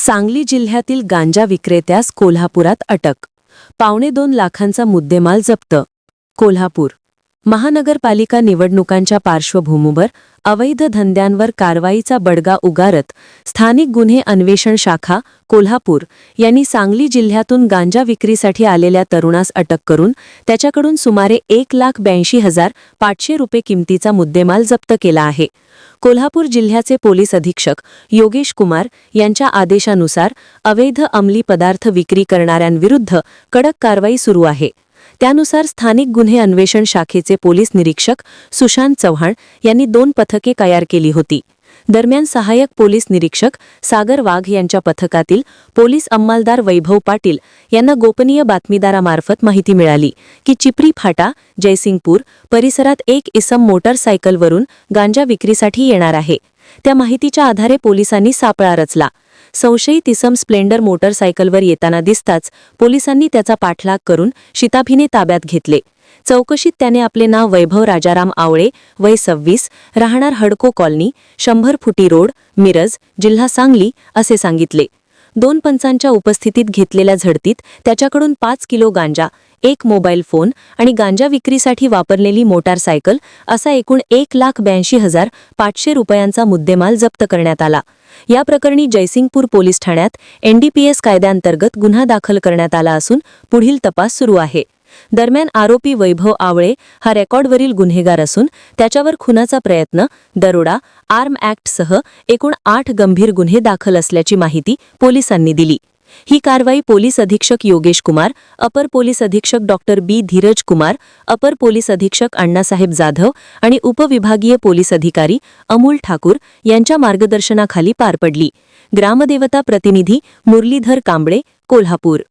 सांगली जिल्ह्यातील गांजा विक्रेत्यास कोल्हापुरात अटक. 2.25 लाखांचा मुद्देमाल जप्त. कोल्हापूर. महानगरपालिका निवडणुकांच्या पार्श्वभूमीवर अवैध धंद्यांवर कारवाईचा बडगा उगारत स्थानिक गुन्हे अन्वेषण शाखा कोल्हापूर यांनी सांगली जिल्ह्यातून गांजा विक्रीसाठी आलेल्या तरुणास अटक करून त्याच्याकडून सुमारे 1,82,500 रुपये किमतीचा मुद्देमाल जप्त केला आहे. कोल्हापूर जिल्ह्याचे पोलीस अधीक्षक योगेश कुमार यांच्या आदेशानुसार अवैध अंमली पदार्थ विक्री करणाऱ्यांविरुद्ध कडक कारवाई सुरू आहे. त्यानुसार स्थानिक गुन्हे अन्वेषण शाखेचे पोलीस निरीक्षक सुशांत चव्हाण यांनी 2 पथके तयार केली होती. दरम्यान सहाय्यक पोलीस निरीक्षक सागर वाघ यांच्या पथकातील पोलीस अंमलदार वैभव पाटील यांना गोपनीय बातमीदारामार्फत माहिती मिळाली की चिपरी फाटा जयसिंगपूर परिसरात एक इसम मोटरसायकलवरून गांजा विक्रीसाठी येणार आहे. त्या माहितीच्या आधारे पोलिसांनी सापळा रचला. संशयित इसम स्प्लेंडर मोटरसायकलवर येताना दिसताच पोलिसांनी त्याचा पाठलाग करून शिताफीने ताब्यात घेतले. चौकशीत त्याने आपले नाव वैभव राजाराम आवळे, वय 26, राहणार हडको कॉलनी, 100 फुटी रोड, मिरज, जिल्हा सांगली असे सांगितले. 2 पंचांच्या उपस्थितीत घेतलेल्या झडतीत त्याच्याकडून 5 किलो गांजा, 1 मोबाईल फोन आणि गांजा विक्रीसाठी वापरलेली मोटारसायकल असा एकूण 1,82,500 रुपयांचा मुद्देमाल जप्त करण्यात आला. या प्रकरणी जयसिंगपूर पोलीस ठाण्यात NDPS कायद्याअंतर्गत गुन्हा दाखल करण्यात आला असून पुढील तपास सुरू आहे. दरम्यान आरोपी वैभव आवळे हा रेकॉर्डवरील गुन्हेगार असून त्याच्यावर खुनाचा प्रयत्न, दरोडा, आर्म ॲक्टसह एकूण 8 गंभीर गुन्हे दाखल असल्याची माहिती पोलिसांनी दिली. ही कारवाई पोलीस अधीक्षक योगेश कुमार, अपर पोलीस अधीक्षक डॉ. बी. धीरज कुमार, अपर पोलीस अधीक्षक अण्णासाहेब जाधव आणि उपविभागीय पोलीस अधिकारी अमोल ठाकूर यांच्या मार्गदर्शनाखाली पार पडली. ग्रामदेवता प्रतिनिधी मुरलीधर कांबळे, कोल्हापूर.